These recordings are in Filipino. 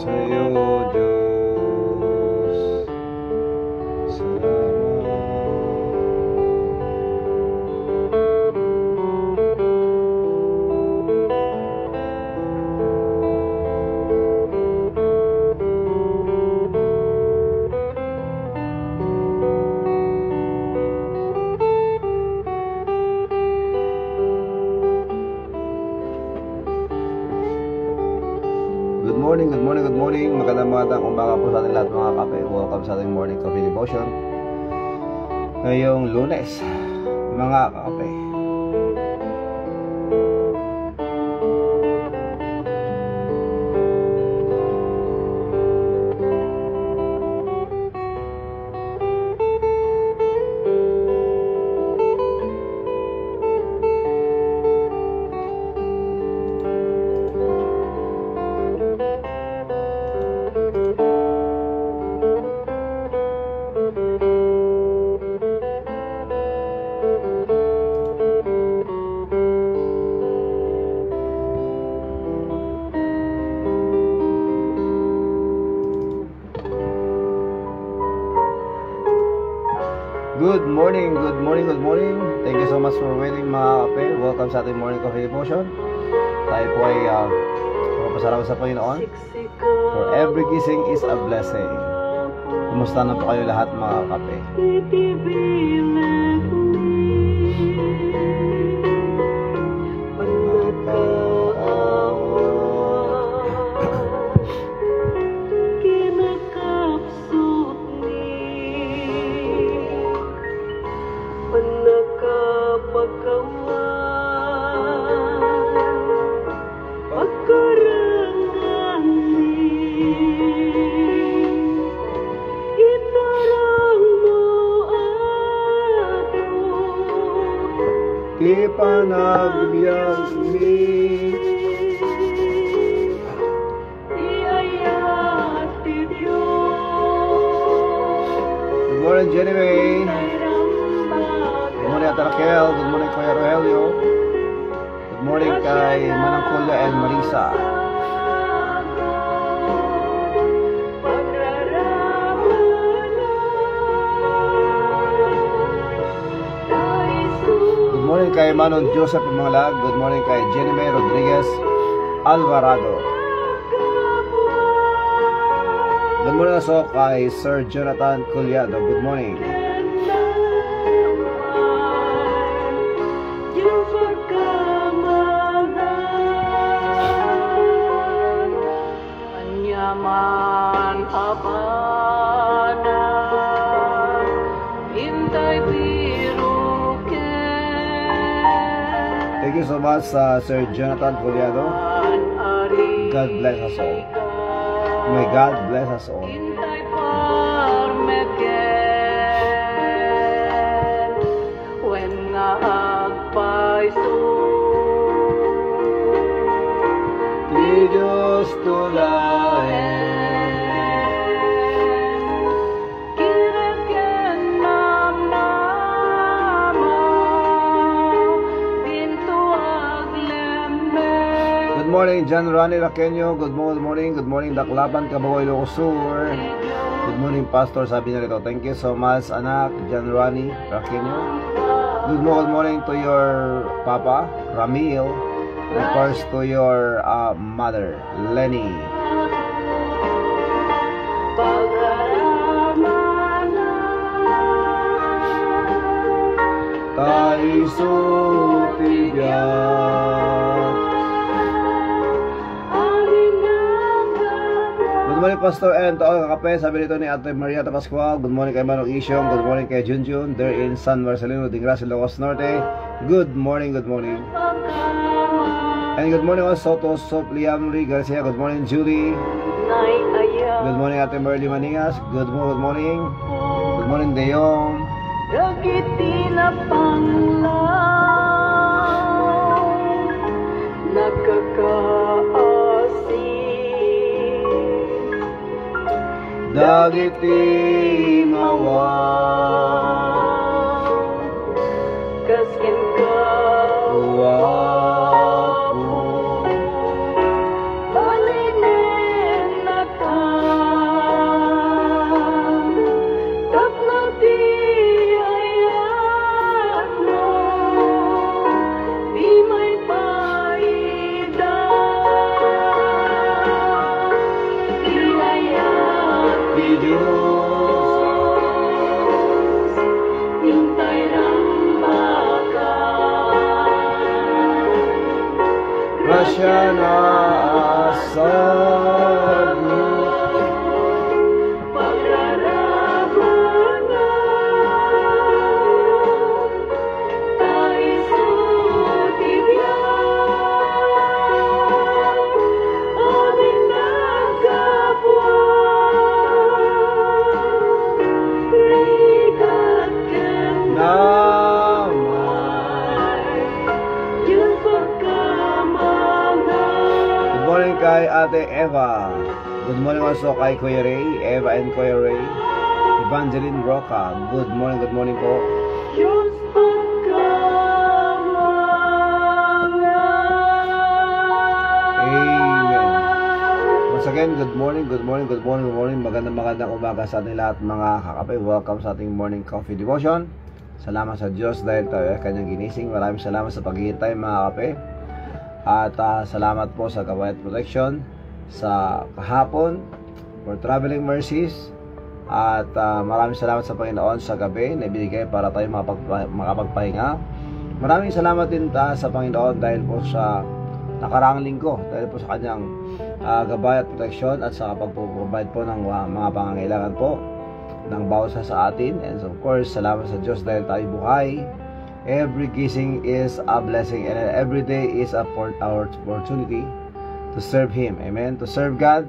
sa'yo, Diyos. Salamat. Good morning. Magandang umaga po sa ating lahat mga kape. Welcome sa ating morning coffee devotion. Ngayong Lunes, mga kape. Good morning. Thank you so much for waiting mga kape. Welcome sa ating morning coffee devotion. Tayo po ay magpasalamat sa Panginoon. For every kissing is a blessing. Kumusta na po kayo lahat mga kape? Ipanagbiag mi Good morning Jenny May. Good morning Ate Raquel. Good morning Kuya Rogelio. Good morning kay Manang Kuya and Marisa. Good morning kay Manon Joseph Mangalag. Good morning kay Jenny May Rodriguez Alvarado. Good morning also kay Sir Jonathan Culiado. Good morning. Thank you so much, Sir Jonathan Culiado. God bless us all. May God bless us all. Diyos tulayan. Good morning, John Rani Raqueño. Good morning. Good morning, Daklaban, Cabagoy, Locosur. Good morning, Pastor. Sabi niya rito, thank you so much, anak, John Rani Raqueño. Good morning to your papa, Ramil. Of course, to your mother, Lenny. Tayo sutigan. Good morning, Pastor and to all kakape. Sabi nito ni Ate Maria Pascual. Good morning kay Manong Isyong. Good morning kay Junjun. They're in San Marcelino, Dingra, Ilocos Norte. Good morning. And good morning also to Sop Liamri Garcia. Good morning, Julie. Good morning, Ate Merly Maningas. Good morning. Good morning, Deyong. Dagiti mawa kaskin ka wapo balinin na siya na sagot. Paglalaban na tayo sutibyan, aming nagkapwa. Rikat yung pagkamahal. Good morning kay Ate Eva. Good morning also kay Kuya Ray, Eva and Kuya Ray. Evangeline Roca. Good morning po. Diyos Amen. Once again, good morning. Magandang umaga sa ating lahat mga kakape. Welcome sa ating morning coffee devotion. Salamat sa Diyos dahil tayo ay kanyang ginising. Maraming salamat sa paghihintay mga kape. At salamat po sa kabayat protection sa kahapon for traveling mercies. At maraming salamat sa Panginoon sa gabi na ibinigay para tayo makapagpahinga. Maraming salamat din sa Panginoon dahil po sa nakaraang linggo, dahil po sa kanyang gabay at protection at sa pagpo-provide po ng mga pangangailangan po ng bawat sa atin. And of course, salamat sa Diyos dahil tayo buhay. Every gising is a blessing and every day is our opportunity to serve Him. Amen. To serve God,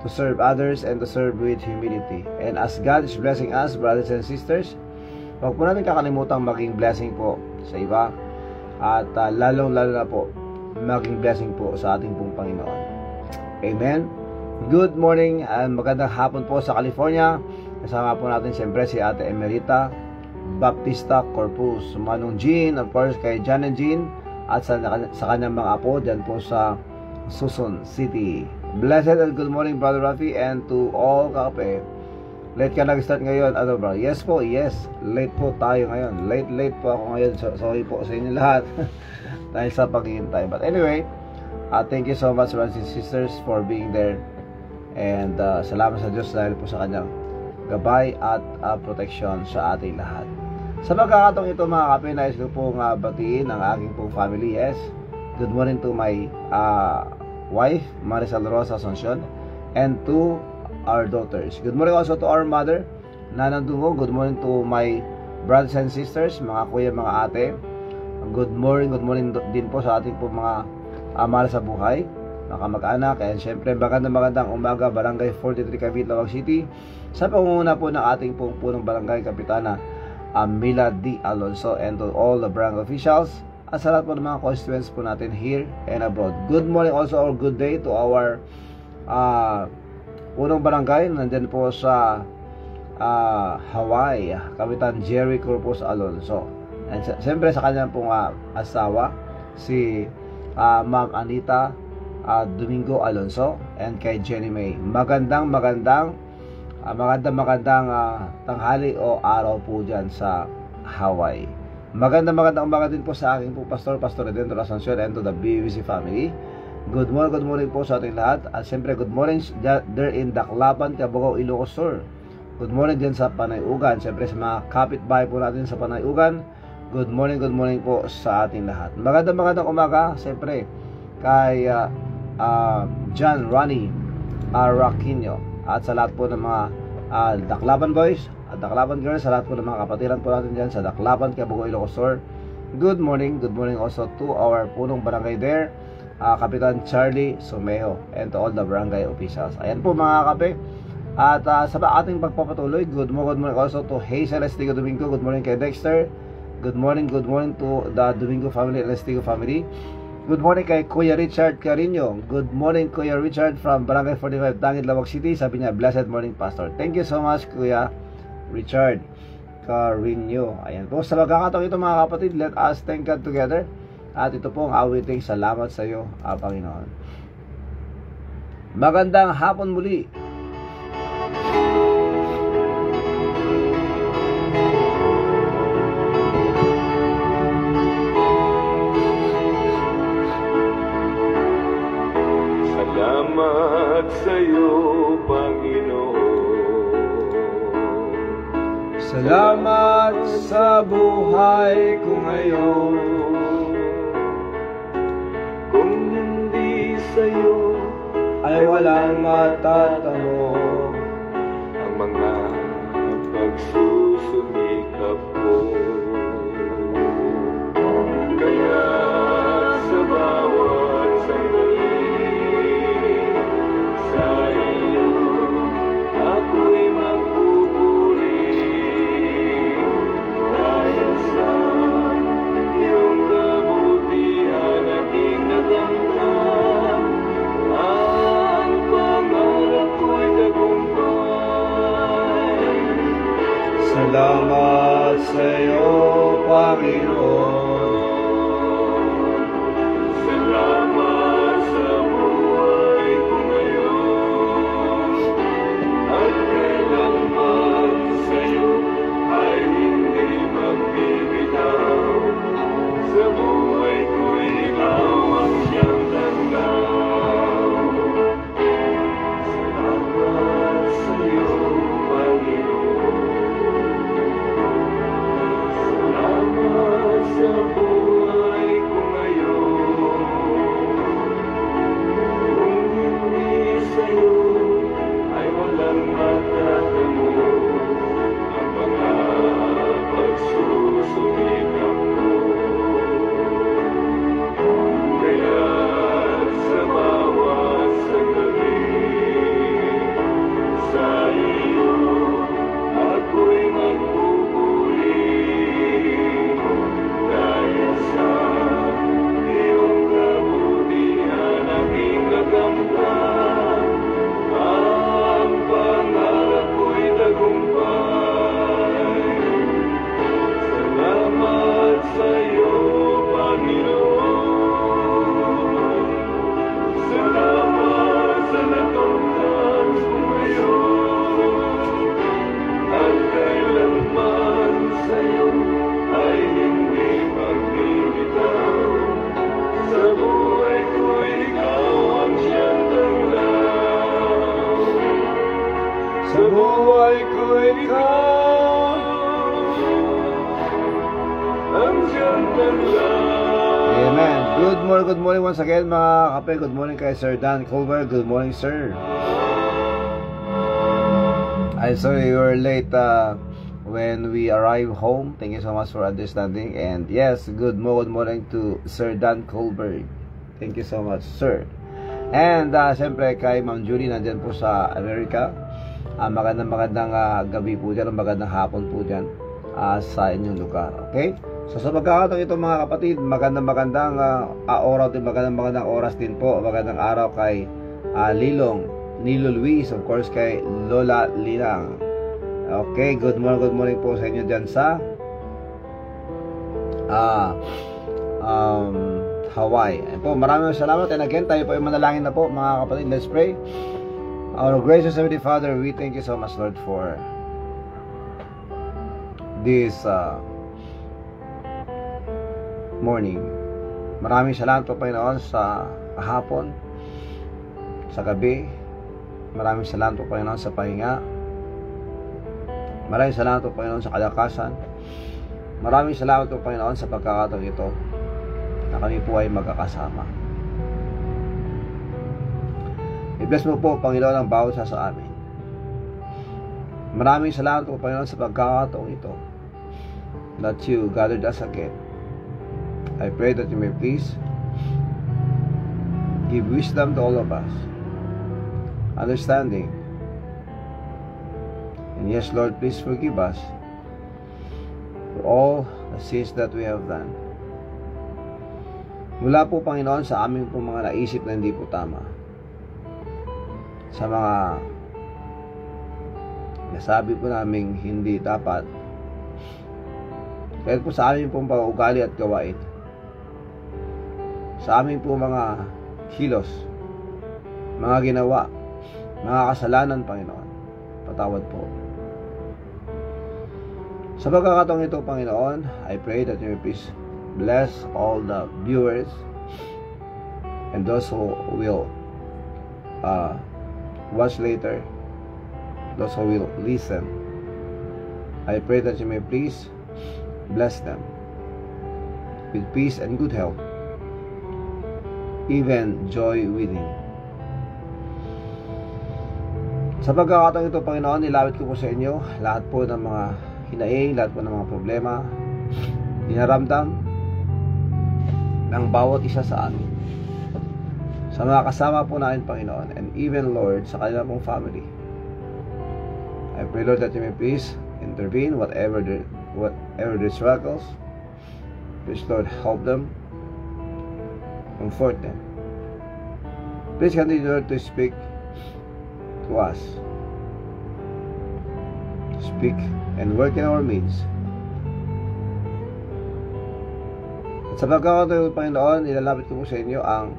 to serve others, and to serve with humility. And as God is blessing us, brothers and sisters, huwag po namin kakalimutan maging blessing po sa iba. At lalong-lalo na po maging blessing po sa ating pong Panginoon. Amen. Good morning and magandang hapon po sa California. Kasama po natin siyempre si Ate Emerita Baptista Corpus, Manong Jean, of course kay John and Jean, at sa kanyang mga apo dyan po sa Susun City. Blessed and good morning Brother Rafi, and to all kakape. Late ka nag-start ngayon, ano bro? Yes po, yes. Late po tayo ngayon. Late po ako ngayon. Sorry po sa inyo lahat dahil sa paghihintay. But anyway, thank you so much brothers and sisters for being there. And salamat sa Diyos dahil po sa kanyang gabay at protection sa ating lahat. Sa pagkakataong ito mga kape, nais ko pong batiin ang aking pong family. Yes, good morning to my wife Marisol Rosa Asuncion and to our daughters. Good morning also to our mother Nanang Dungo. Good morning to my brothers and sisters, mga kuya, mga ate. Good morning din po sa ating pong mga mahal sa buhay, mga kamag-anak. And syempre magandang umaga Barangay 43 Cavite, Lawag City, sa pangunguna po ng ating pong punong barangay Kapitana Mila D. Alonso, and to all the barangay officials at sa lahat po ng mga constituents po natin here and abroad. Good morning also or good day to our punong barangay nandyan po sa Hawaii, Kapitan Jerry Corpus Alonso, and siyempre sa kanyang pong asawa si Ma'am Anita Domingo Alonso, and kay Jenny May. Magandang tanghali o araw po dyan sa Hawaii. Magandang umaga din po sa aking po Pastor Redentor Asuncion, and to the BBC family. Good morning po sa ating lahat. At siyempre good morning there in Daclapan, Cabugao, Ilocos Sur. Good morning din sa Panayugan. Siyempre sa mga kapitbahay po natin sa Panayugan, good morning po sa ating lahat. Magandang umaga siyempre kay John Ronnie Raquinio, at sa lahat po ng mga Daclapan boys at Daclapan girls, sa lahat po ng mga kapatiran po natin dyan sa Daclapan, Cabugao, Ilocos Sur. Good morning also to our punong barangay there, Kapitan Charlie Sumejo, and to all the barangay officials. Ayan po mga kape. At sa ating pagpapatuloy, good morning also to Hazel Estigo Domingo. Good morning kay Dexter. Good morning to the Domingo family and Estigo family. Good morning kay Kuya Richard Carino. Good morning Kuya Richard from Barangay 45 Tangid, Lawag City. Sabi niya, blessed morning Pastor. Thank you so much Kuya Richard Carino. Ayan po, sa pagkakataong ito mga kapatid, let us thank God together. At ito po ang awiting salamat sa iyo, Panginoon. Magandang hapon muli. Salamat sa iyo, Panginoon. Salamat sa buhay ko ngayon. Kung hindi ay walang matatamo. Ang mga pagsusumikap ko, kaya sa bawat sandali sa iyo ako'y magpupuri, dahil sa iyong kabutihan aking natamtam, ang pangarap ko'y tagumpay. Salamat sa iyo, Panginoon. Salamat sa buhay ko ngayon, at kailanman sa'yo ay hindi magbibitaw. Sa buhay ko ikaw ang siyang tanggaw. Salamat sa'yo, Panginoon. Salamat sa buhay ko ngayon. Kung hindi sa'yo ay walang matatamo ang mga pagsusumikap ko. Kaya sa bawat sandali sa iyo ako'y magpupuri, dahil sa iyong kabutihan aking natamtam, ang pangarap ko'y tagumpay. Salamat sa iyo, Panginoon. Salamat sa natungtan ko ngayon, at kailanman sa iyo ay hindi magbibitaw. Sa buhay ko ikaw ang siyang tanglaw. Sa buhay ko ikaw. Ang siyang tanglaw. Amen. Good morning once again mga kape. Good morning kay Sir Dan Colbert. Good morning, sir. I'm sorry you were late when we arrived home. Thank you so much for understanding. And yes, good morning to Sir Dan Colbert. Thank you so much, sir. And siyempre kay Ma'am Julie nandyan po sa America. Magandang gabi po dyan, magandang hapon po dyan sa inyong lugar. Okay? So sa pagkakataon ito mga kapatid, magandang oras din po. Magandang araw kay Nilo Luis, of course kay Lola Linang. Okay, good morning po sa inyo dyan sa Hawaii. And po, maraming salamat. And again, tayo po ay manalangin na po mga kapatid. Let's pray. Our gracious Heavenly Father, we thank you so much, Lord, for this morning. Maraming salamat po, Panginoon, sa kahapon, sa gabi. Maraming salamat po, Panginoon, sa pahinga. Maraming salamat po, Panginoon, sa kalakasan. Maraming salamat po, Panginoon, sa pagkakataon ito na kami po ay magkakasama. I-bless mo po, Panginoon, ang bawat isa sa amin. Maraming salamat po, Panginoon, sa pagkakataon ito that you gathered us again. I pray that you may please give wisdom to all of us, understanding, and yes, Lord, please forgive us for all the sins that we have done. Mula po, Panginoon, sa aming po mga naisip na hindi po tama, sa mga nasabi po naming hindi dapat, kahit po sa aming pong pag-ugali at gawain, sa aming po mga kilos, mga ginawa, mga kasalanan, Panginoon, patawad po. Sa pagkakataong ito, Panginoon, I pray that you may please bless all the viewers and those who will watch later, those who will listen. I pray that you may please bless them with peace and good health, even joy within. Sa pagkakataon ito, Panginoon, nilapit ko po sa inyo lahat po ng mga hinaing, lahat po ng mga problema, dinaramdam ng bawat isa sa amin. Sa mga kasama po namin, Panginoon, and even, Lord, sa kanila pong family. I pray, Lord, that you may please intervene whatever their struggles. Please, Lord, help them, comfort them. Please continue, Lord, to speak to us. Speak and work in our midst. At sa pagkakataon, Panginoon, ilalapit ko po sa inyo ang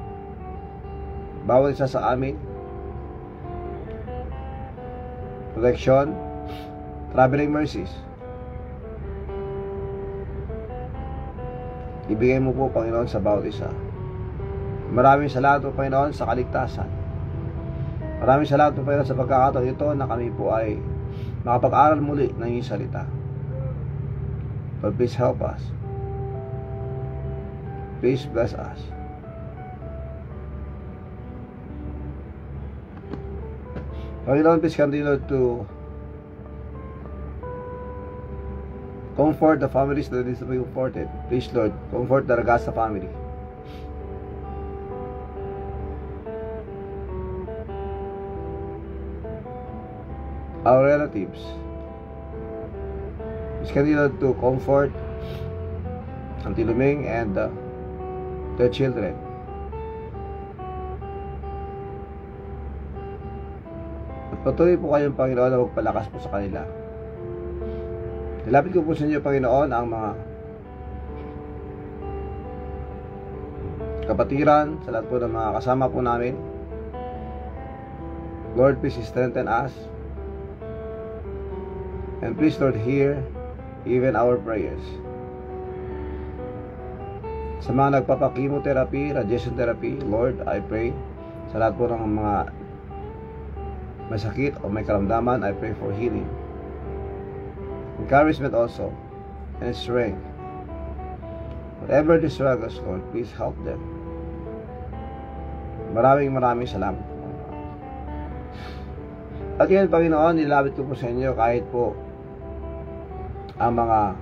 bawat isa sa amin. Protection, traveling mercies. Ibigay mo po, Panginoon, sa bawat isa. Maraming salamat po, Panginoon, sa kaligtasan. Maraming salamat po, Panginoon, sa pagkakataon ito na kami po ay makapag-aral muli ng iyong salita. Lord, please help us. Please bless us. Panginoon, please continue to comfort the families that need to be comforted. Please, Lord, comfort the Ragasa family. Our relatives. Please continue to comfort Auntie Luming and their children. Patuloy po kayong, Panginoon, na magpalakas po sa kanila. Nilapit ko po sa inyo, Panginoon, ang mga kapatiran, sa lahat po ng mga kasama po namin. Lord, please strengthen us. And please, Lord, hear even our prayers. Sa mga nagpapakimotherapy, radiation therapy, Lord, I pray sa lahat po ng mga may sakit o may karamdaman, I pray for healing, encouragement also, and strength. Whatever the struggles, Lord, please help them. Maraming salamat. At yun, Panginoon, nilapit ko po sa inyo kahit po ang mga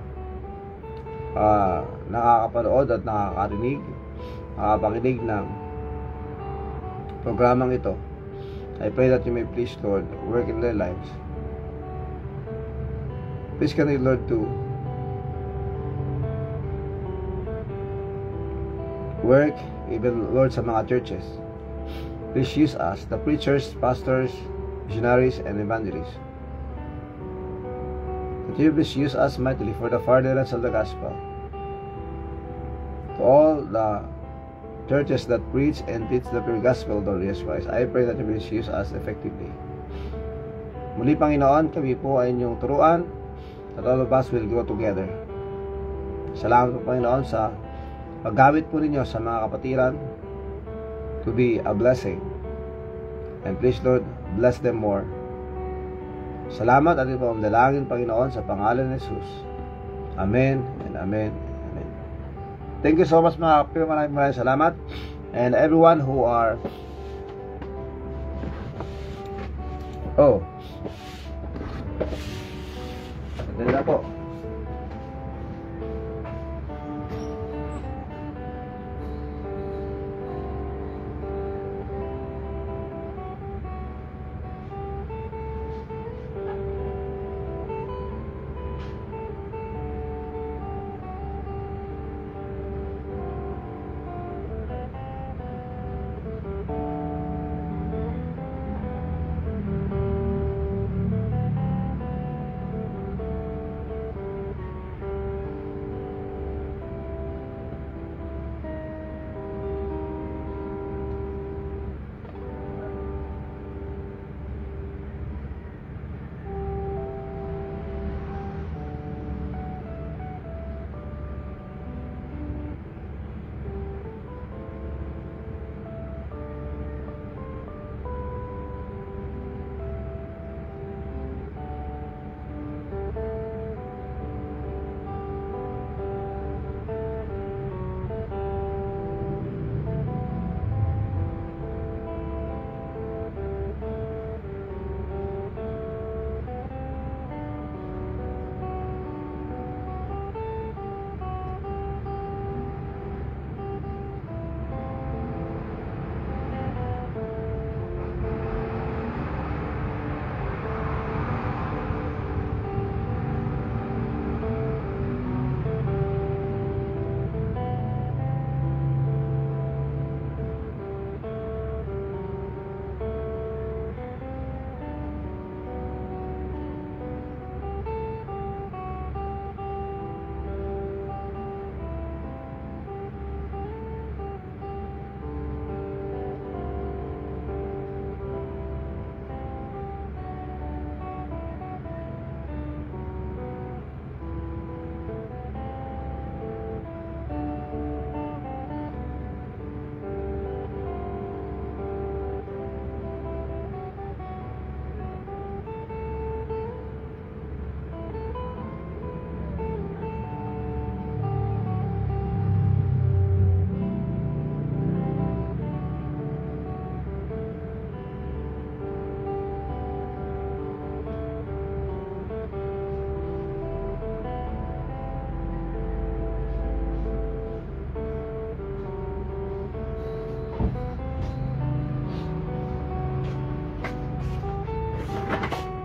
nakakapanood at nakakapakinig ng programang ito. I pray that you may please, Lord, work in their lives. Please continue, Lord, to work even, Lord, sa mga churches. Please use us, the preachers, pastors, missionaries, and evangelists. That you please use us mightily for the furtherance of the gospel. To all the churches that preach and teach the pure gospel of the Lord Jesus Christ, I pray that you will use us effectively. Muli, Panginoon, kami po ay inyong turuan, that all of us will grow together. Salamat po, Panginoon, sa paggamit po ninyo sa mga kapatiran to be a blessing. And please, Lord, bless them more. Salamat at ito ang dalangin, Panginoon, sa pangalan ni Jesus. Amen and amen. Thank you so much, mga kapatid. Maraming salamat. And everyone who are Ganda po.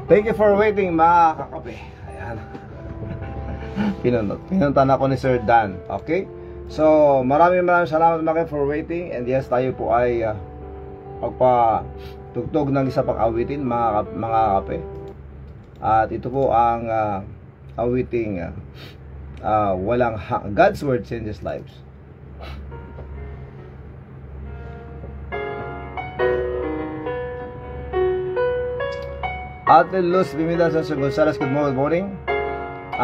Thank you for waiting, mga kakape. Ayan. Pinuntan ako ni Sir Dan. Okay? So, maraming salamat mga for waiting. And yes, tayo po ay pagpatugtog ng isa pang awitin, mga kape. At ito po ang awiting God's Word Changes Lives. Ate Luz Bimida sa Gonzales, good morning.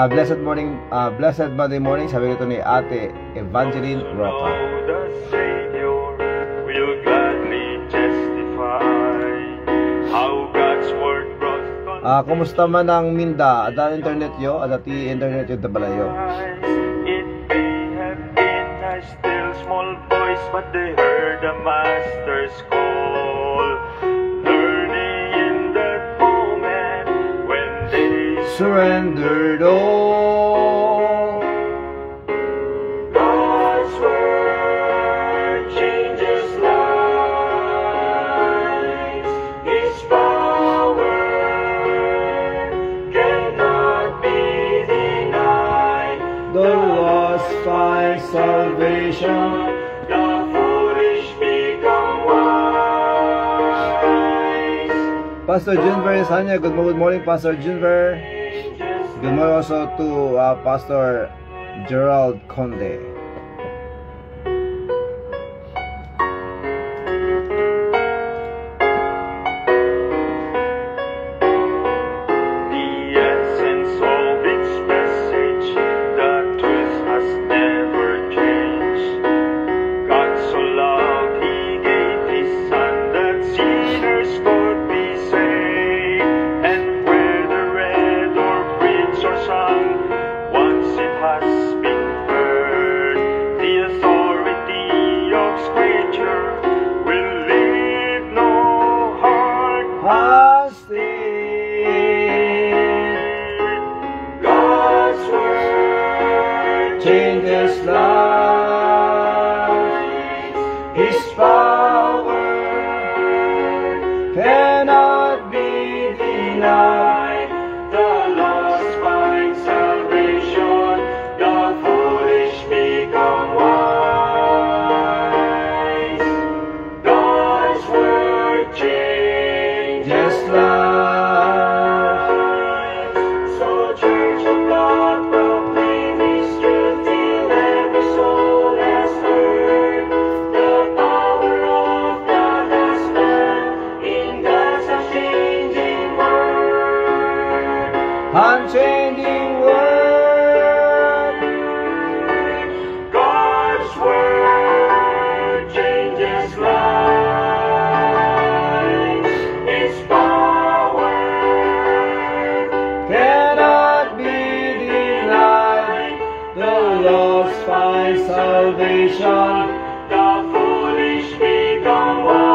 Blessed morning, blessed Monday morning. Sabi ko ito ni Ate Evangeline Roca. The Savior will gladly testify how God's word brought Kumusta man ang Minda? Ada internet yo? Ada ti internet yo tabalayo? It may have been a still small voice, but they heard the Master's call. Learning in that moment when they Surrendered all. God's word changes lives. His power cannot be denied. The lost find salvation. The foolish become wise. Pastor Junver Sanya, good morning, Pastor Junver. Good morning also to Pastor Gerald Conde. The essence of its message, the truth has never changed. God so loved, He gave His Son that sinners could be saved. And whether read or preached or sung, once it has been heard, the authority of Scripture will leave no heart God's word Changes lives. His power cannot be denied. The lost find salvation, the foolish become wise. God's word changes Just life. So Church of God, proclaim His truth till every soul has heard. The power of God has come in God's unchanging word. Unchanging word. God's word changes lives. His power Cannot be denied. The lost find salvation. the foolish become wise.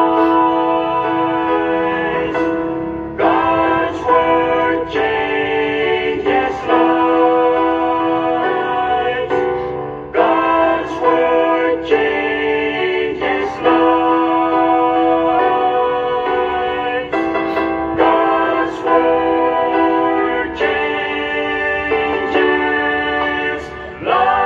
God's word changes lives. God's word changes lives. God's word changes lives.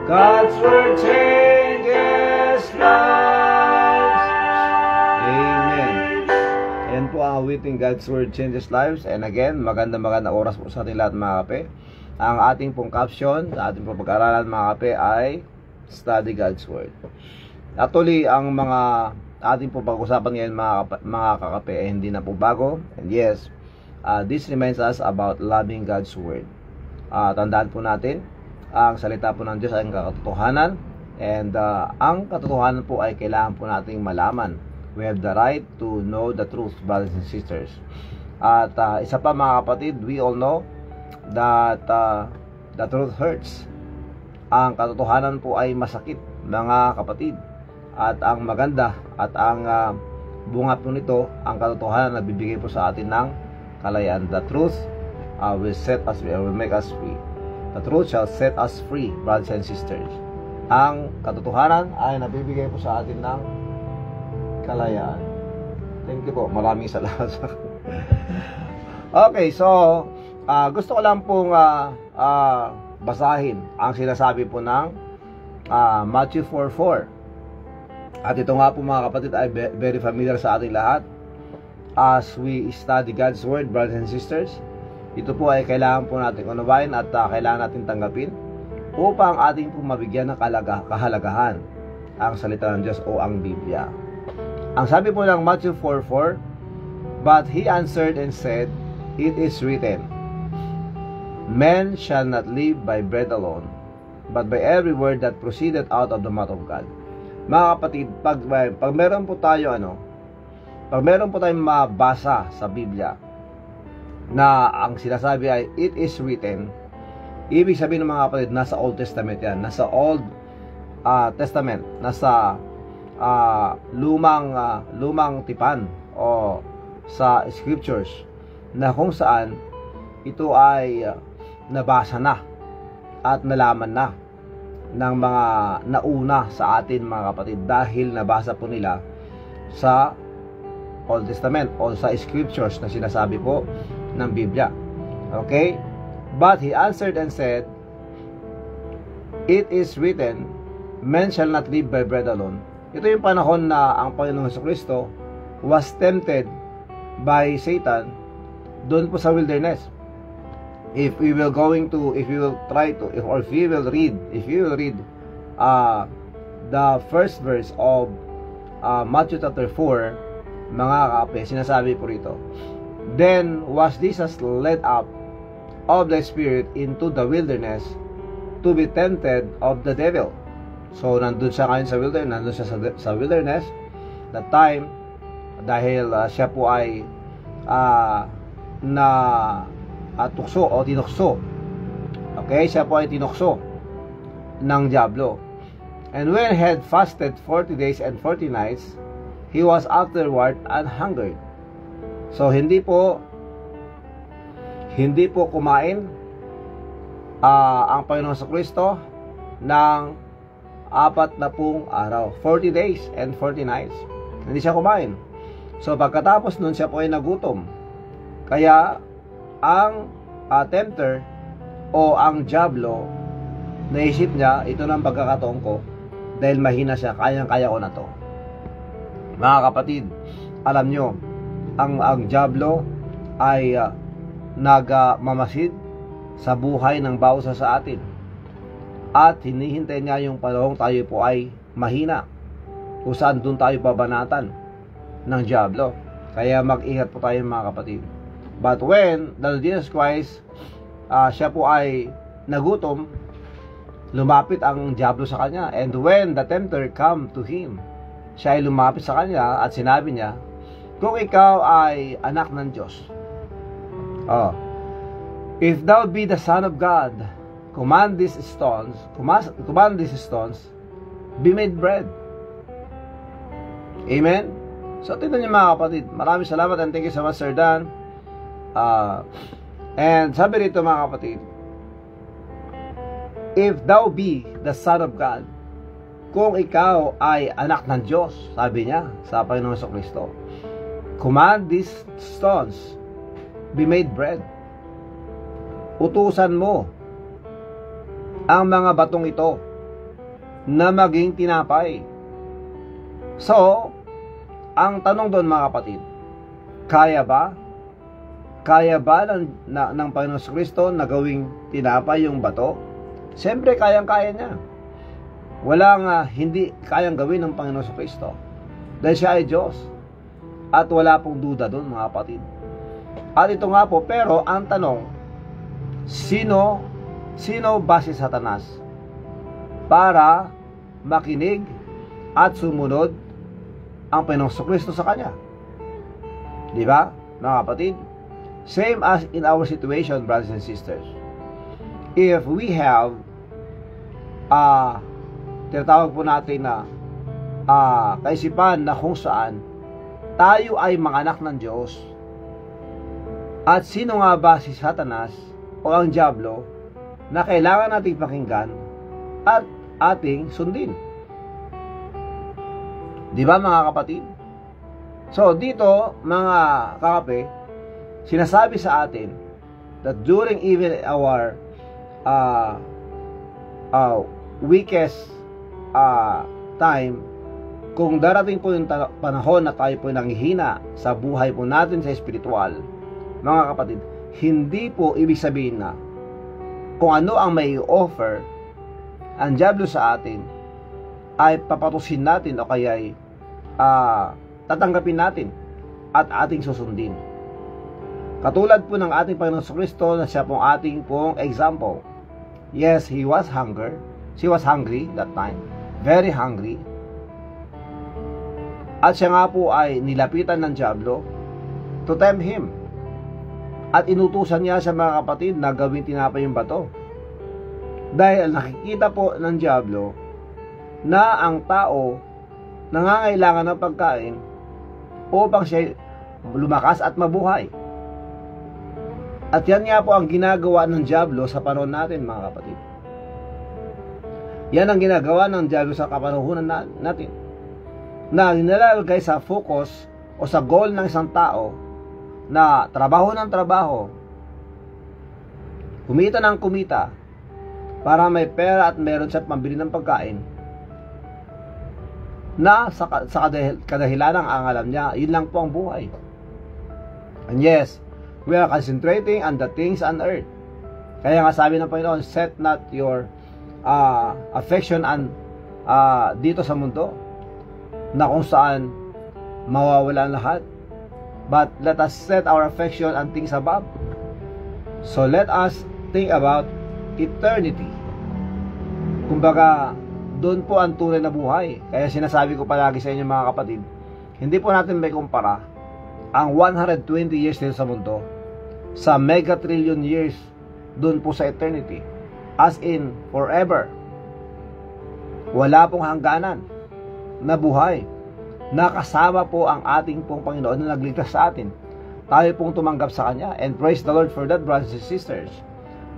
God's word changes lives. Amen. Ayan po ang awiting God's Word Changes Lives. And again, magandang oras po sa ating lahat, mga kape. Ang ating pong caption sa ating pong pag-aralan, mga kape, ay Study God's Word. Actually, ang mga ating pong pag-usapan ngayon, mga kakape, ay hindi na po bago. And yes, this reminds us about loving God's Word. Tandaan po natin, ang salita po ng Diyos ay ang katotohanan. And ang katotohanan po ay kailangan po nating malaman. We have the right to know the truth, brothers and sisters. At isa pa, mga kapatid, we all know that the truth hurts. Ang katotohanan po ay masakit, mga kapatid. At ang maganda at ang bunga po nito, ang katotohanan na bibigay po sa atin ng kalayaan. The truth will set us free, will make us free. The truth shall set us free, brothers and sisters. Ang katotohanan ay nabibigay po sa atin ng kalayaan. Thank you po. Maraming salamat. Okay, so gusto ko lang pong basahin ang sinasabi po ng Matthew 4:4. At ito nga po mga kapatid ay very familiar sa ating lahat. As we study God's Word, brothers and sisters, ito po ay kailangan po natin unawain at kailangan natin tanggapin upang ating po mabigyan ng kahalagahan ang salita ng Diyos o ang Biblia. Ang sabi po ng Matthew 4:4, "But he answered and said, It is written, Man shall not live by bread alone, but by every word that proceeded out of the mouth of God." Mga kapatid, pag meron po tayo pag meron po tayong mabasa sa Biblia na ang sinasabi ay it is written, ibig sabihin ng mga kapatid, nasa Old Testament yan, nasa Old Testament, nasa lumang tipan o sa scriptures, na kung saan ito ay nabasa na at nalaman na ng mga nauna sa atin mga kapatid, dahil nabasa po nila sa Old Testament o sa scriptures na sinasabi po ng Biblia. Okay? But he answered and said, It is written, Man shall not live by bread alone. Ito yung panahon na ang Panginoong Jesucristo was tempted by Satan doon po sa wilderness. If you will read the first verse of Matthew chapter 4, mga kape, sinasabi po rito, Then was Jesus led up of the Spirit into the wilderness to be tempted of the devil. So nandun siya ngayon sa wilderness, that time, dahil siya po ay tukso o tinukso. Okay, siya po ay tinukso ng diablo. And when he had fasted 40 days and 40 nights, he was afterward anhungered. So hindi po kumain ang Panginoon sa Kristo ng 40 araw, 40 days and 40 nights. Hindi siya kumain. So pagkatapos nun, siya po ay nagutom. Kaya ang tempter o ang diablo, naisip niya, ito ng pagkakataon ko, dahil mahina siya, kayang-kaya ko na to. Mga kapatid, alam nyo, ang diablo ay nagmamasid sa buhay ng bawat isa sa atin, at hinihintay niya yung panahon tayo po ay mahina, kung saan doon tayo babanatan ng diablo. Kaya mag-ingat po tayo mga kapatid. But when the Lord Jesus Christ, siya po ay nagutom, lumapit ang diablo sa kanya. And when the tempter come to him, siya ay lumapit sa kanya at sinabi niya, kung ikaw ay anak ng Diyos, if thou be the Son of God, command these stones, be made bread. Amen? So, tignan niyo mga kapatid. Maraming salamat and thank you so much, Sir Dan. And sabi rito mga kapatid, if thou be the Son of God, kung ikaw ay anak ng Diyos, sabi niya sa Panginoon Jesucristo, command these stones be made bread. Utusan mo ang mga batong ito na maging tinapay. So, ang tanong doon mga kapatid, kaya ba ng Panginoon Jesucristo na gawing tinapay yung bato? Siyempre, kayang-kaya niya. Walang hindi kayang gawin ng Panginoon Jesucristo, dahil siya ay Diyos. At wala pong duda doon mga kapatid. At ito nga po, pero ang tanong, sino ba si Satanas para makinig at sumunod ang Panginoong Jesucristo sa kanya? Di ba mga kapatid? Same as in our situation, brothers and sisters. If we have tinatawag po natin na kaisipan na kung saan tayo ay mga anak ng Diyos, at sino nga ba si Satanas o ang diablo na kailangan nating pakinggan at ating sundin? Di ba mga kapatid? So, dito, mga kakape, sinasabi sa atin that during even our weakest time, kung darating po yung panahon na tayo po nanghihina sa buhay po natin sa espiritual, mga kapatid, hindi po ibig sabihin na kung ano ang may offer ang dyablo sa atin ay papatusin natin o kaya tatanggapin natin at ating susundin. Katulad po ng ating Panginoon Kristo na siya pong ating pong example. Yes, He was hungry that time, very hungry. At siya nga po ay nilapitan ng dyablo to tempt Him. At inutusan niya sa mga kapatid na gawin tinapay yung bato. Dahil nakikita po ng dyablo na ang tao nangangailangan ng pagkain upang siya lumakas at mabuhay. At yan nga po ang ginagawa ng dyablo sa panahon natin, mga kapatid. Yan ang ginagawa ng dyablo sa kapanahunan natin. Na nilalagay sa focus o sa goal ng isang tao na trabaho ng trabaho, kumita ng kumita, para may pera at meron siya pambili ng pagkain, na sa kadahilanang ang alam niya, yun lang po ang buhay. And yes, we are concentrating on the things on earth. Kaya nga sabi ng Panginoon, set not your affection on dito sa mundo, na kung saan mawawala lahat, but let us set our affection on things above. So let us think about eternity. Kumbaga, doon po ang tunay na buhay. Kaya sinasabi ko palagi sa inyo, mga kapatid, hindi po natin may kumpara ang 120 years dito sa mundo sa megatrillion years doon po sa eternity, as in forever. Wala pong hangganan na buhay. Nakasama po ang ating pong Panginoon na nagligtas sa atin. Tayo pong tumanggap sa Kanya. And praise the Lord for that, brothers and sisters,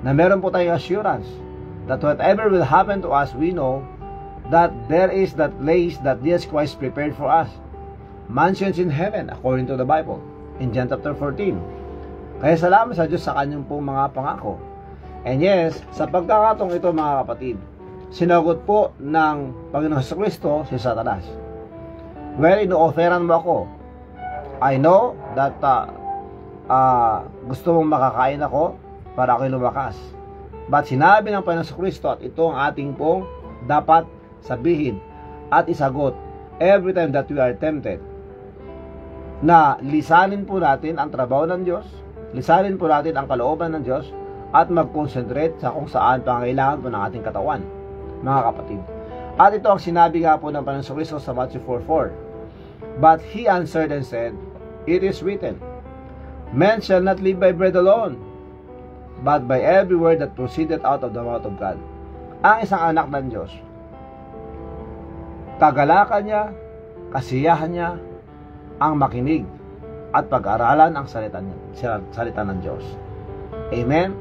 na meron po tayong assurance that whatever will happen to us, we know that there is that place that Jesus Christ prepared for us, mansions in heaven, according to the Bible, in John chapter 14. Kaya salamat sa Diyos sa Kanyang pong mga pangako. And yes, sa pagkakataong ito, mga kapatid, sinagot po ng Panginoon Kristo si Satanas. Well, ino-offeran mo ako. I know that gusto mong makakain ako para ako'y lumakas. But sinabi ng Panginoon Kristo, at ito ang ating pong dapat sabihin at isagot every time that we are tempted, na lisanin po natin ang trabaho ng Diyos, lisanin po natin ang kalooban ng Diyos, at mag-concentrate sa kung saan pangailangan po ng ating katawan, mga kapatid. At ito ang sinabi nga po ng Panginoon Kristo sa Matthew 4:4. But He answered and said, it is written, man shall not live by bread alone, but by every word that proceeded out of the mouth of God. Ang isang anak ng Diyos, kagalakan niya, kasiyahan niya, ang makinig at pag-aralan ang salita ng Diyos. Amen?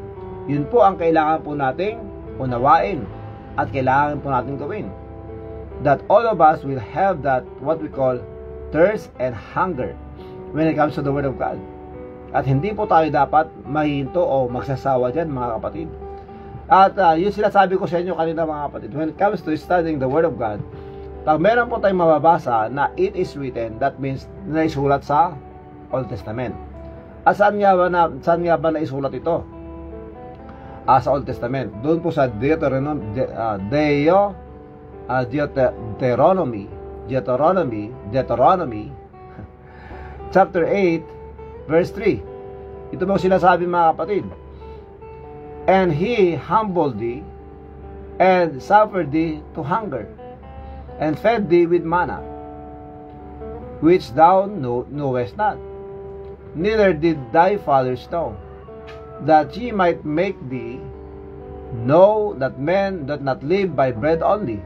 Yun po ang kailangan po nating unawain at kailangan po natin gawin. That all of us will have that what we call thirst and hunger when it comes to the Word of God. At hindi po tayo dapat mahinto o magsasawa dyan, mga kapatid. At yung sinasabi ko sa inyo kanina, mga kapatid, when it comes to studying the Word of God, pag meron po tayong mababasa na it is written, that means naisulat sa Old Testament. At saan nga ba naisulat ito? Sa Old Testament. Doon po sa Deuteronomy chapter 8 verse 3. Ito mo sinasabi, mga kapatid. And He humbled thee and suffered thee to hunger and fed thee with manna which thou knowest not, neither did thy fathers know, that He might make thee know that men doth not live by bread only,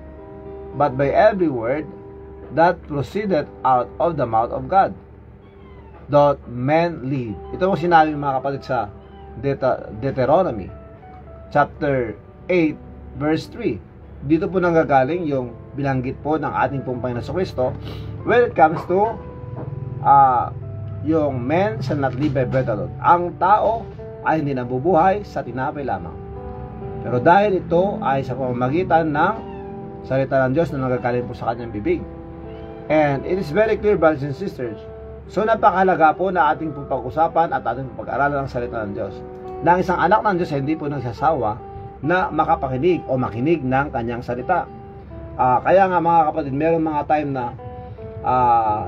but by every word that proceeded out of the mouth of God doth men live. Ito mo sinabi, mga kapatid, sa Deuteronomy chapter 8 verse 3. Dito po nanggagaling yung binanggit po ng ating pong Panginoon Kristo when it comes to yung men shall not live by bread alone. Ang tao ay hindi nabubuhay sa tinapay lamang. Pero dahil ito ay sa pamamagitan ng salita ng Diyos na nagagaling po sa kanyang bibig. And it is very clear, brothers and sisters. So napakahalaga po na ating pag-usapan at ating pag-aralan ng salita ng Diyos. Na ang isang anak ng Diyos ay hindi po nagsasawa na makapakinig o makinig ng kanyang salita. Kaya nga mga kapatid, meron mga time na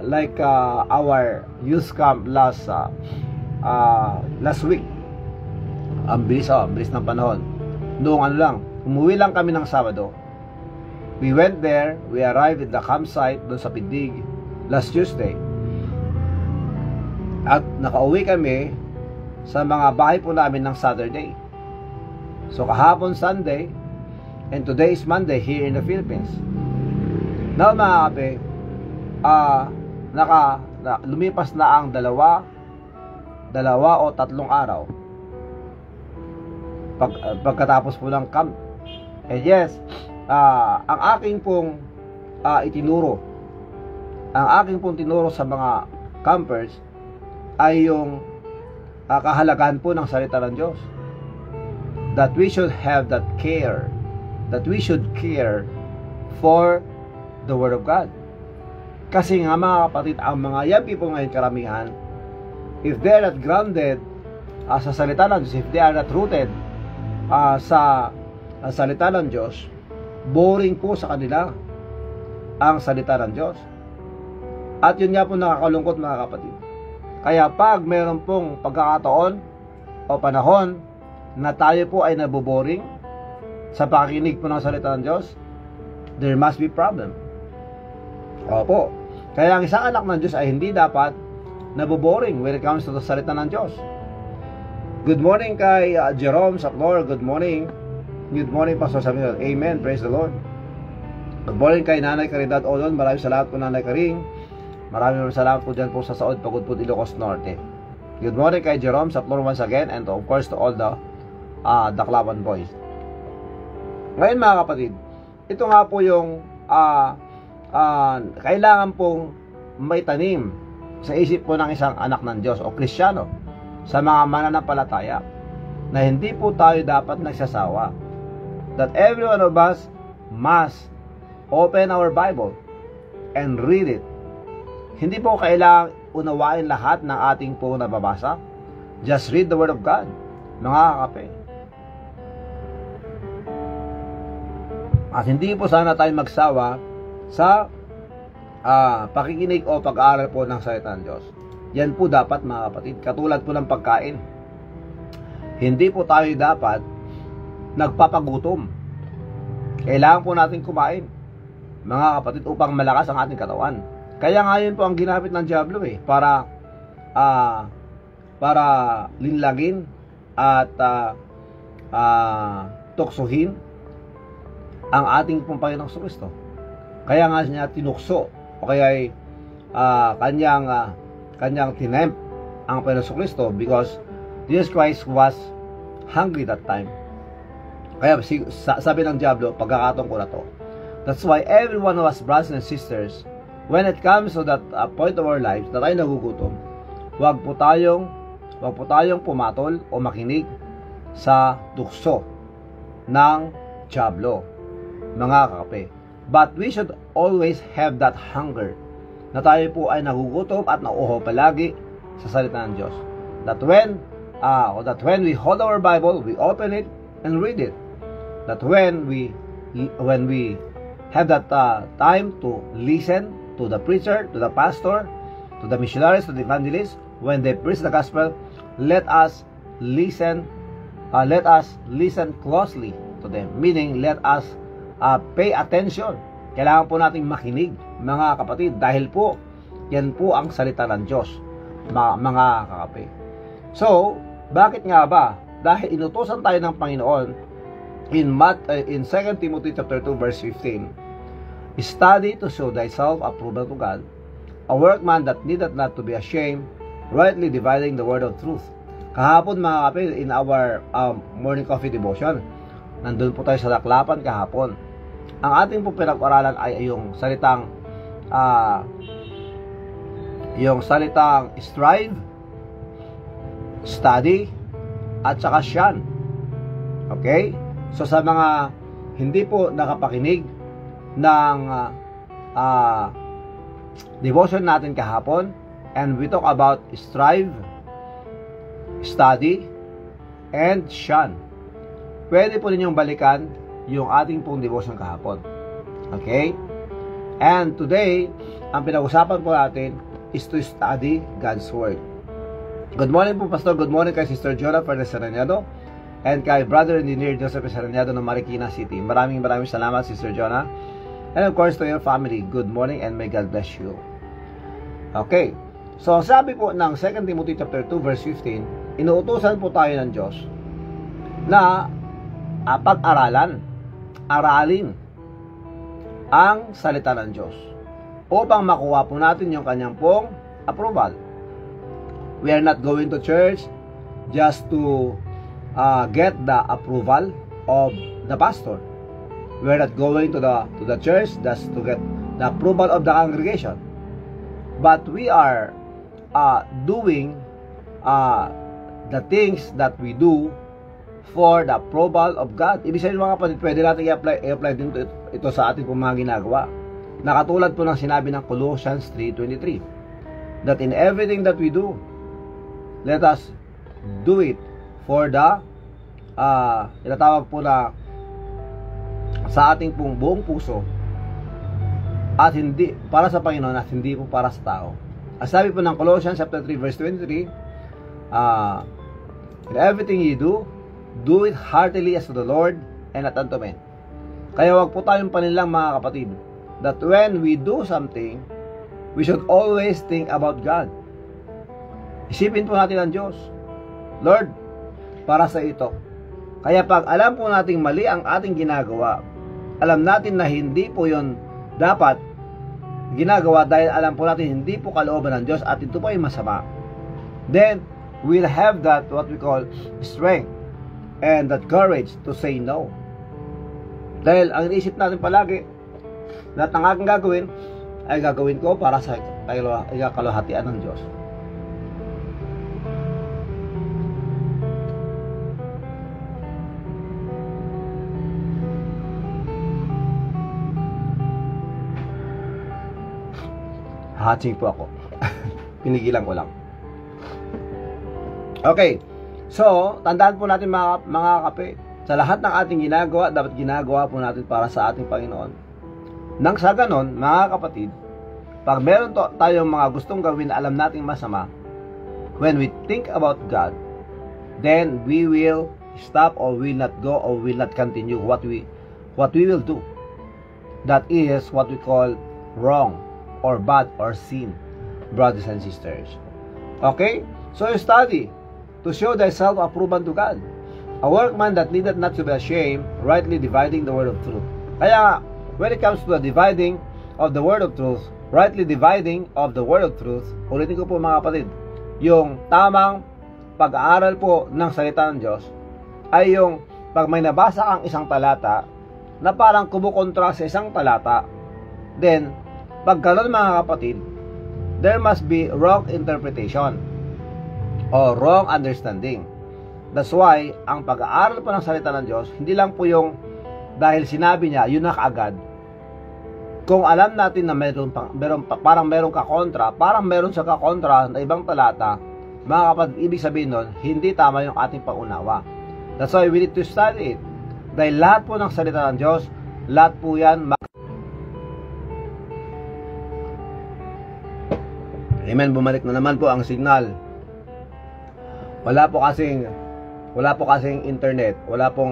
like our youth camp last week. Ang bilis ng panahon. Noong umuwi lang kami ng Sabado. We went there, we arrived at the campsite doon sa Pindig last Tuesday. At nakauwi kami sa mga bahay po namin ng Saturday. So kahapon Sunday, and today is Monday here in the Philippines. Now mga kape, lumipas na ang dalawa o tatlong araw pagkatapos po ng camp. And yes, ang aking pong tinuro sa mga campers ay yung kahalagahan po ng salita ng Diyos. That we should have that care, that we should care for the Word of God. Kasi nga mga kapatid, ang mga young people ngayon karamihan, if they are not grounded sa salita ng Diyos, if they are not rooted sa salita ng Diyos, boring po sa kanila ang salita ng Diyos. At yun nga po nakakalungkot mga kapatid. Kaya pag meron pong pagkakataon o panahon na tayo po ay naboboring sa pakikinig po ng salita ng Diyos, there must be problem. Opo. Kaya ang isang anak ng Diyos ay hindi dapat naboboring when it comes to the salita ng Diyos. Good morning kay Jerome Saklor. Good morning. Good morning, Pastor Samuel. Amen. Praise the Lord. Good morning kay Nanay Caridad Olon. Maraming salamat po, Nanay Karing. Maraming salamat po dyan po sa Saod, Pagudpud, Ilocos Norte. Good morning kay Jerome Saklor once again, and of course to all the Daklaban boys. Ngayon mga kapatid, ito nga po yung kailangan pong may tanim sa isip po ng isang anak ng Diyos o Kristiyano sa mga mananampalataya na hindi po tayo dapat nagsasawa. That every one of us must open our Bible and read it. Hindi po kailangang unawain lahat ng ating po nababasa. Just read the Word of God, mga kakape. At hindi po sana tayo magsawa sa pakikinig o pag-aaral po ng salita ng Diyos. Yan po dapat mga kapatid. Katulad po ng pagkain. Hindi po tayo dapat nagpapagutom. Kailangan po natin kumain, mga kapatid, upang malakas ang ating katawan. Kaya nga yun po ang ginamit ng Diablo para linlagin at tuksuhin ang ating pong Panginoong Kristo. Kaya nga niya tinukso o kaya kanyang tinempt ang Panginoong Kristo because Jesus Christ was hungry that time. Kaya sabi ng Diablo, pagkakataon ko na to. That's why every one of us, brothers and sisters, when it comes to that point of our lives na tayo nagugutom, wag po tayong pumatol o makinig sa tukso ng Diablo, mga kakape. But we should always have that hunger na tayo po ay nagugutom at nauuhaw palagi sa salita ng Diyos. That when we hold our Bible, we open it and read it. That when we have that time to listen to the preacher, to the pastor, to the missionaries, to the evangelists, when they preach the gospel, let us listen closely to them. Meaning, let us pay attention. Kailangan po nating makinig, mga kapatid, dahil po, yan po ang salita ng Diyos, mga kakape. So, bakit nga ba? Dahil inutusan tayo ng Panginoon in 2 Timothy chapter 2 verse 15. Study to show thyself approved to God, a workman that needeth not to be ashamed, rightly dividing the word of truth. Kahapon mga kapatid, in our morning coffee devotion, nandun po tayo sa Daklapan kahapon. Ang ating po pinag-aralan ay yung salitang yung salitang strive, study, at saka shun. Okay? So sa mga hindi po nakapakinig ng devotion natin kahapon, and we talk about strive, study, and shun, pwede po ninyong balikan yung ating pong devotion kahapon. Okay? And today, ang pinag-usapan po natin is to study God's Word. Good morning po, Pastor. Good morning kay Sister Jonah Fernandez Saranyado and kay Brother Engineer Joseph Saranyado ng Marikina City. Maraming salamat, Sister Jonah. And of course, to your family, good morning and may God bless you. Okay. So, sabi po ng 2 Timothy chapter 2 verse 15, inuutusan po tayo ng Diyos na aralin ang salita ng Diyos upang makuha po natin yung kanyang pong approval. We are not going to church just to get the approval of the pastor. We are not going to the church just to get the approval of the congregation. But we are doing the things that we do for the approval of God. Ibig sabihin mga kapatid, pwede natin i-apply din ito sa ating mga ginagawa. Nakatulad po ng sinabi ng Colossians 3:23, that in everything that we do, let us do it for the tinatawag po na sa ating pong buong puso at hindi para sa Panginoon at hindi po para sa tao. Ang sabi po ng Colossians chapter 3 verse 23, in everything you do it heartily as to the Lord and not unto men. Kaya wag po tayong panilang mga kapatid, that when we do something, we should always think about God. Isipin po natin ang Diyos. Lord, para sa ito. Kaya pag alam po nating mali ang ating ginagawa, alam natin na hindi po yon dapat ginagawa dahil alam po natin hindi po kalooban ng Diyos at ito po ay masama, then we'll have that what we call strength and that courage to say no. Dahil ang iniisip natin palagi, lahat ng aking gagawin ay gagawin ko para sa kalwahatian ng Diyos. Hatching po ako. Pinigilan ko lang. Okay. So, tandaan po natin mga kape, sa lahat ng ating ginagawa, dapat ginagawa po natin para sa ating Panginoon. Nang sa ganon, mga kapatid, pag meron tayong mga gustong gawin na alam nating masama, when we think about God, then we will stop or will not go or will not continue what we will do. That is what we call wrong or bad or sin, brothers and sisters. Okay? So you study to show thyself approved unto God, a workman that needeth not to be ashamed, rightly dividing the word of truth. Kaya when it comes to the dividing of the word of truth, rightly dividing of the word of truth, ulitin ko po mga kapatid, yung tamang pag-aaral po ng salita ng Diyos ay yung pag may nabasa kang isang talata na parang kumukontra sa isang talata, then pag gano'n mga kapatid, there must be wrong interpretation or wrong understanding. That's why, ang pag-aaral po ng salita ng Diyos, hindi lang po yung dahil sinabi niya, yun na kaagad. Kung alam natin na parang meron kakontra, parang meron sa kakontra na ibang talata, mga kapatid, ibig sabihin nun, hindi tama yung ating pangunawa. That's why we need to study it. Dahil lahat po ng salita ng Diyos, lahat po yan Amen, bumalik na naman po ang signal. Wala po kasing internet. Wala po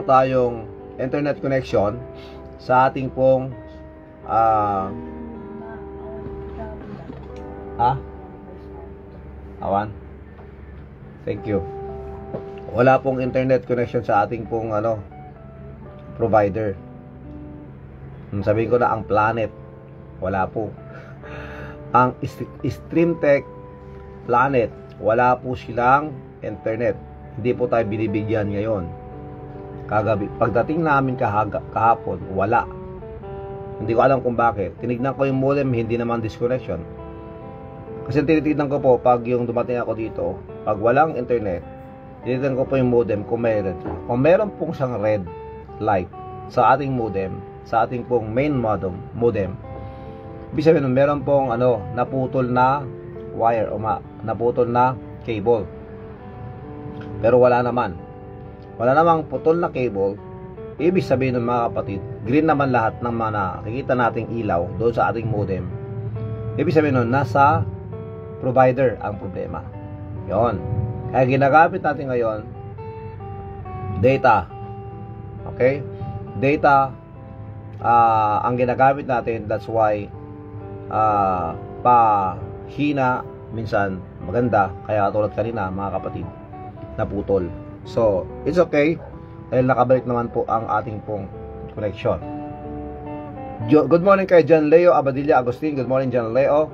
tayong internet connection sa ating pong awan. Thank you. Wala pong internet connection sa ating pong provider. Sabihin ko na ang planet, wala po. Ang Streamtech Planet, wala po silang internet. Hindi po tayo binibigyan ngayon. kagabi. Pagdating namin kahapon, wala. Hindi ko alam kung bakit. Tinignan ko yung modem, hindi naman disconnection. Kasi tinitignan ko po, pag yung dumating ako dito, pag walang internet, tinitignan ko po yung modem kung may red. Kung meron pong siyang red light sa ating modem, sa ating pong main modem, ibig sabihin, meron pong naputol na wire o naputol na cable. Pero wala naman. Wala namang putol na cable. Ibig sabihin ng mga kapatid, green naman lahat ng mga nakikita nating ilaw doon sa ating modem. Ibig sabihin nun, nasa provider ang problema. Yon. Kaya ginagamit natin ngayon, data. Okay? Data, ang ginagamit natin, that's why, pahina, minsan maganda, kaya tulad kanina, mga kapatid, naputol. So, it's okay, dahil nakabalik naman po ang ating pong connection. Good morning kay John Leo Abadilla Agustin. Good morning, John Leo.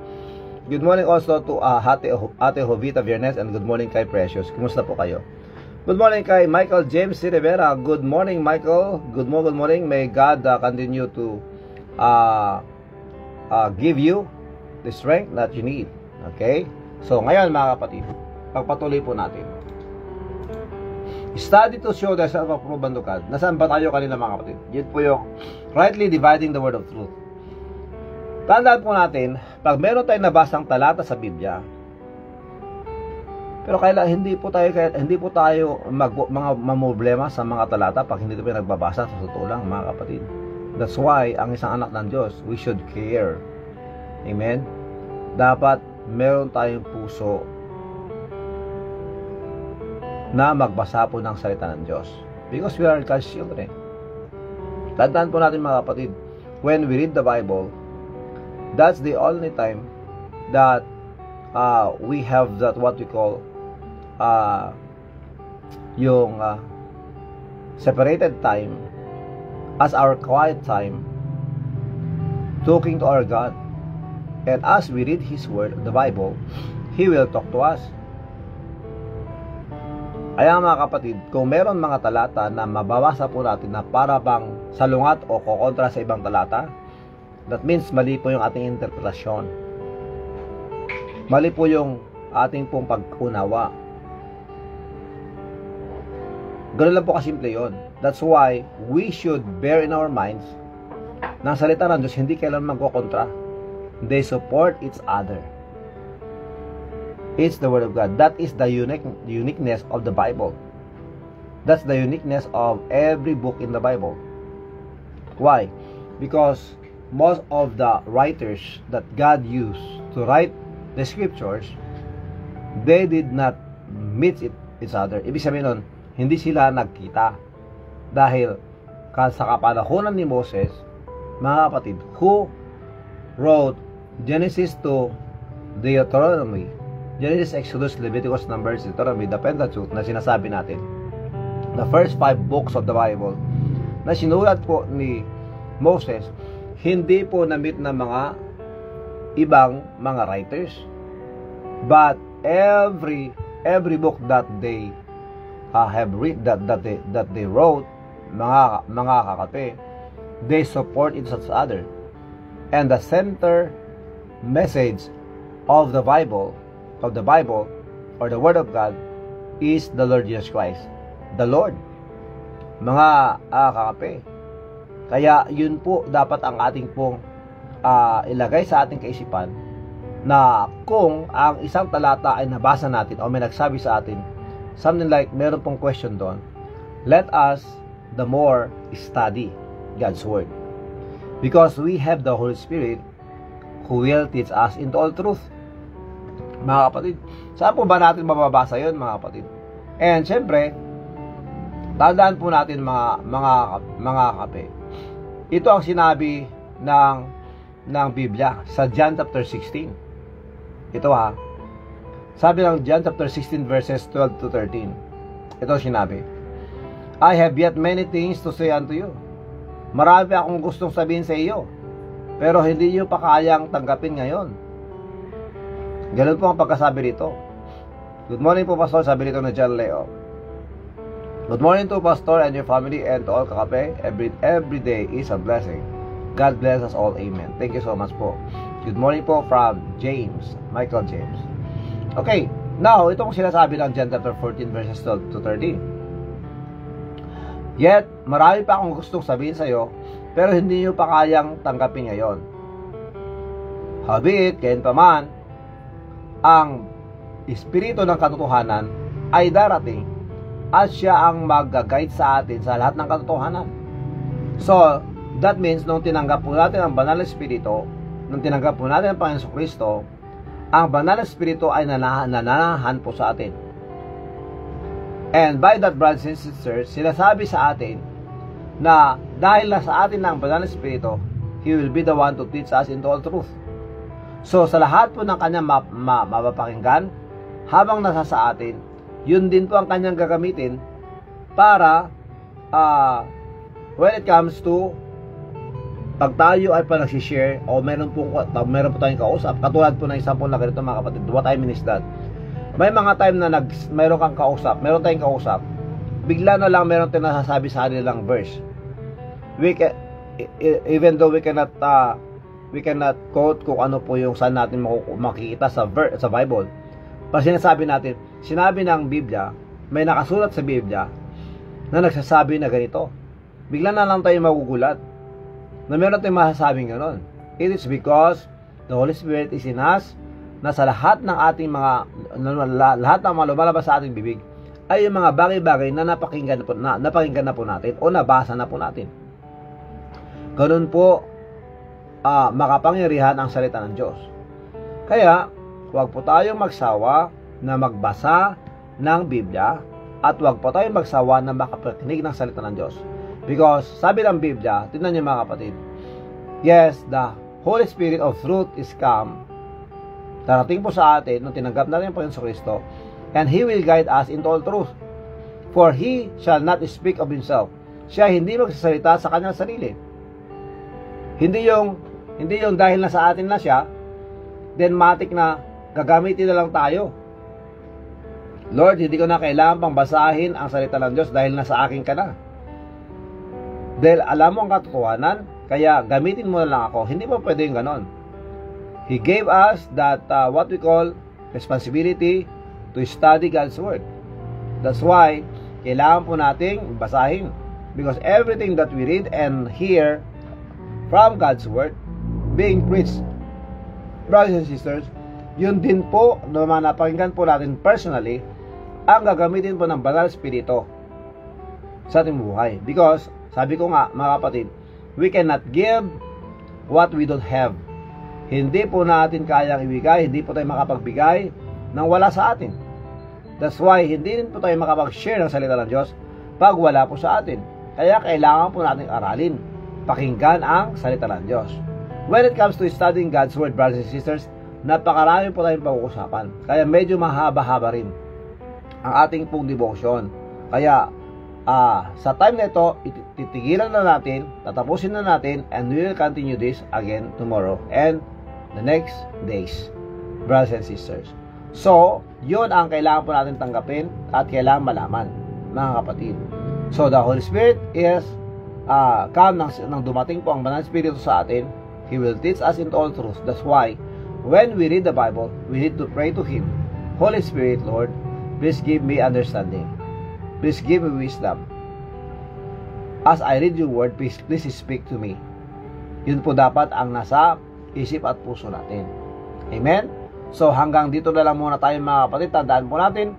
Good morning also to Ate Jovita Viernes, and good morning kay Precious. Kumusta po kayo? Good morning kay Michael James C. Rivera. Good morning, Michael. Good morning. May God continue to give you the strength that you need. Okay? So, ngayon mga kapatid, pagpatuloy po natin. Study to show thyself approved unto God. Nasaan ba tayo kanina mga kapatid? Yun po yung rightly dividing the word of truth. Tandaan po natin, pag meron tayong nabasang talata sa Biblia, pero hindi po tayo mga problema sa mga talata pag hindi tayo nagbabasa, sa totoo lang mga kapatid. That's why ang isang anak ng Diyos, we should care. Amen? Dapat meron tayong puso na magbasa po ng salita ng Diyos. Because we are God's children. Tandaan po natin mga kapatid, when we read the Bible, that's the only time that we have that what we call yung separated time as our quiet time, talking to our God. And as we read His Word, the Bible, He will talk to us. Kaya mga kapatid, kung meron mga talata na mababasa po natin na para bang salungat o kokontra sa ibang talata, that means mali po yung ating interpretasyon. Mali po yung ating pong pag-unawa. Ganun lang po kasimple yun. That's why we should bear in our minds na ang salita ng Diyos hindi kailanman magkokontra. They support each other. It's the Word of God. That is the uniqueness of the Bible. That's the uniqueness of every book in the Bible. Why? Because most of the writers that God used to write the scriptures, they did not meet each other. Ibig sabihin nun, hindi sila nagkita. Dahil sa kapanahonan ni Moses, mga kapatid, who wrote Genesis to Deuteronomy, Genesis, Exodus, Leviticus, Numbers, Deuteronomy, the Pentateuch na sinasabi natin, the first 5 books of the Bible na sinulat po ni Moses, hindi po na-meet ng mga ibang mga writers, but every book that they have read, that they wrote, mga kakape, they support each other. And the center message of the Bible or the Word of God is the Lord Jesus Christ, the Lord. Mga kakape, kaya yun po dapat ang ating pong ilagay sa ating kaisipan, na kung ang isang talata ay nabasa natin o may nagsabi sa atin something like meron pong question doon, let us the more study God's Word, because we have the Holy Spirit who will teach us into all truth. Mga kapatid, saan po ba natin mababasa yun mga kapatid? And syempre, tandaan po natin mga kape, ito ang sinabi ng Biblia sa John chapter 16. Ito sabi ng John chapter 16 verses 12 to 13. Ito sinabi, I have yet many things to say unto you. Marami akong gustong sabihin sa iyo, pero hindi niyo pa kayang tanggapin ngayon. Ganun po ang pagkasabi rito. Good morning po, Pastor, sabi rito na John Leo. Good morning to Pastor and your family and to all kakape. Every day is a blessing. God bless us all. Amen. Thank you so much po. Good morning po from James, Michael James. Okay, now itong sinasabi ng John chapter 14 verses 12 to 13. Yet, marami pa akong gustong sabihin sa iyo, pero hindi nyo pa kayang tanggapin ngayon. Howbeit, gayon pa man, ang Espiritu ng katotohanan ay darating at siya ang mag-guide sa atin sa lahat ng katotohanan. So, that means, nung tinanggap po natin ang Banal na Espiritu, nung tinanggap po natin ang Panginoon Kristo, ang Banal na Espiritu ay nananahan po sa atin. And by that, brothers and sisters, sinasabi sa atin na dahil na sa atin ng Banal na Espiritu, He will be the one to teach us into all truth. So, sa lahat po ng kanyang mapapakinggan, habang nasa sa atin, yun din po ang kanyang gagamitin para when it comes to pag tayo ay pa nagsishare o meron po tayong kausap, katulad po ng example na ganito mga kapatid, what I mean is that may mga time na meron kang kausap, meron tayong kausap, bigla na lang meron tayong nasasabi sa kanilang verse. Even though we cannot quote kung ano po yung saan natin makikita sa Bible. Pag sinasabi natin, sinabi ng Biblia, may nakasulat sa Biblia na nagsasabi na ganito. Bigla na lang tayo magugulat na meron tayong masasabing gano'n. It is because the Holy Spirit is in us, na sa lahat ng ating lahat ng mga lumalabas sa ating bibig ay yung mga bagay-bagay na napakinggan na po natin o nabasa na po natin. Ganun po makapangyarihan ang salita ng Diyos. Kaya, huwag po tayong magsawa na magbasa ng Biblia at huwag po tayong magsawa na makapakinig ng salita ng Diyos. Because, sabi ng Biblia, tingnan niyo mga kapatid, yes, the Holy Spirit of truth is come. Darating po sa atin nung tinanggap natin ang Panginoon Kristo, and He will guide us into all truth. For He shall not speak of Himself. Siya hindi magsasalita sa kanyang sarili. Hindi yung dahil na sa atin na siya, then matik na gagamitin na lang tayo. Lord, hindi ko na kailangan pang basahin ang salita ng Diyos dahil nasa akin ka na. Dahil alam mo ang katotohanan, kaya gamitin mo na lang ako. Hindi po pwede yung ganon. He gave us that what we call responsibility to study God's Word. That's why kailangan po nating basahin. Because everything that we read and hear from God's Word being preached, brothers and sisters, yun din po na napakinggan po natin personally ang gagamitin po ng Banal Espiritu sa ating buhay. Because sabi ko nga mga kapatid, we cannot give what we don't have. Hindi po natin kayang ibigay, hindi po tayo makapagbigay ng wala sa atin. That's why hindi din po tayo makapag-share ng salita ng Diyos pag wala po sa atin. Kaya kailangan po natin aralin, pakinggan ang salita ng Diyos. When it comes to studying God's Word, brothers and sisters, napakarami po tayong pag-uusapan. Kaya medyo mahaba-haba rin ang ating pong devotion. Kaya sa time na ito, titigilan na natin, tatapusin na natin, and we will continue this again tomorrow and the next days, brothers and sisters. So, yun ang kailangan po natin tanggapin at kailangan malaman, mga kapatid. So, the Holy Spirit is come nang dumating po ang Banal Espiritu sa atin. He will teach us into all truth. That's why, when we read the Bible, we need to pray to Him. Holy Spirit, Lord, please give me understanding. Please give me wisdom. As I read your word, please speak to me. Yun po dapat ang nasa isip at puso natin. Amen? So hanggang dito na lang muna tayo mga kapatid. Tandaan po natin,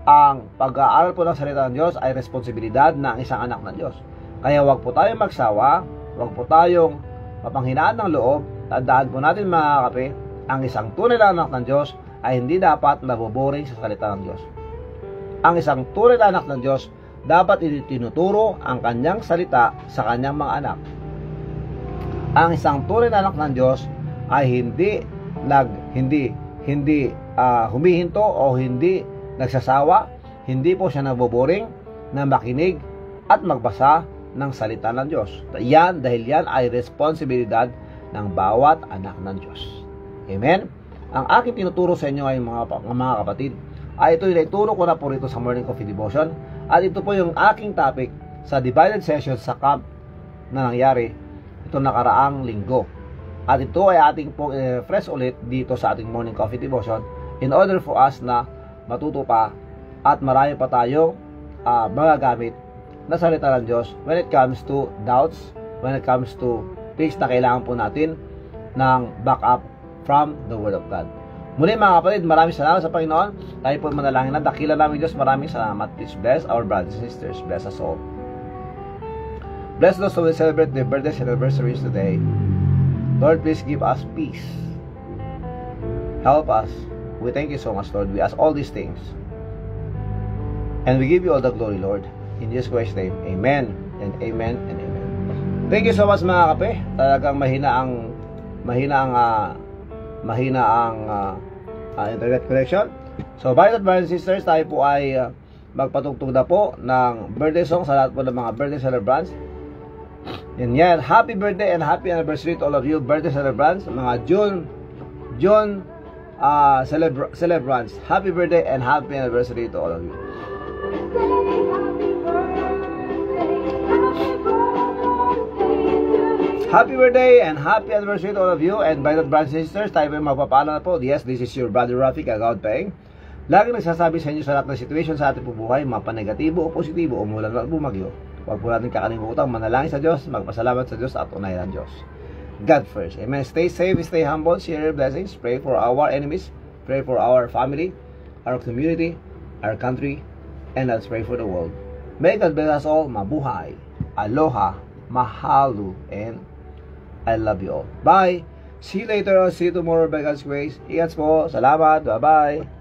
ang pag-aaral po ng salita ng Diyos ay responsibilidad ng isang anak ng Diyos. Kaya wag po tayong magsawa, wag po tayong mapanghinaan ng loob. Tandaan po natin mga kapatid, ang isang tunay na anak ng Diyos ay hindi dapat naboboring sa salita ng Diyos. Ang isang tunay na anak ng Diyos, dapat itinuturo ang kanyang salita sa kanyang mga anak. Ang isang tunay na anak ng Diyos ay hindi humihinto o hindi nagsasawa, hindi po siya naboboring na makinig at magbasa ng salita ng Diyos. Dahil yan ay responsibilidad ng bawat anak ng Diyos. Amen? Ang aking tinuturo sa inyo ay mga kapatid, ito ituro ko na po rito sa Morning Coffee Devotion. At ito po yung aking topic sa divided session sa camp na nangyari ito nakaraang linggo. At ito ay ating pong refresh ulit dito sa ating morning coffee devotion in order for us na matuto pa at marami pa tayo magagamit na salita ng Diyos when it comes to doubts, when it comes to things na kailangan po natin ng backup from the Word of God. Muli mga kapatid, maraming salamat sa Panginoon. Tayo po manalangin na dakila namin Diyos. Maraming salamat. Please bless our brothers and sisters. Bless us all. Bless those who will celebrate their birthdays and anniversaries today. Lord, please give us peace. Help us. We thank you so much, Lord. We ask all these things. And we give you all the glory, Lord. In Jesus Christ's name, amen and amen and amen. Thank you so much mga kape. Talagang mahina ang internet connection. So, by that, brothers and sisters, tayo po ay magpatugtog na po ng birthday song sa lahat po ng mga birthday celebrants. Yan. Happy birthday and happy anniversary to all of you birthday celebrants, mga June celebrants. Happy birthday and happy anniversary to all of you. Happy birthday and happy anniversary to all of you. And by that, brothers and sisters, tayo po magpapaalam na po. Yes, this is your brother Rafi Kagawad Peng. Lagi nagsasabi sa inyo sa lahat ng situation sa ating buhay, mapanegatibo o positibo, umulan at bumagyo. Huwag po natin kakalimutan manalangin sa Diyos, magpasalamat sa Diyos at unahin ang Diyos. God first. Amen. Stay safe, stay humble, share your blessings, pray for our enemies, pray for our family, our community, our country, and let's pray for the world. May God bless us all. Mabuhay. Aloha. Mahalo. And I love you all. Bye. See you later. See you tomorrow by God's grace. Ingat po. Salamat. Bye-bye.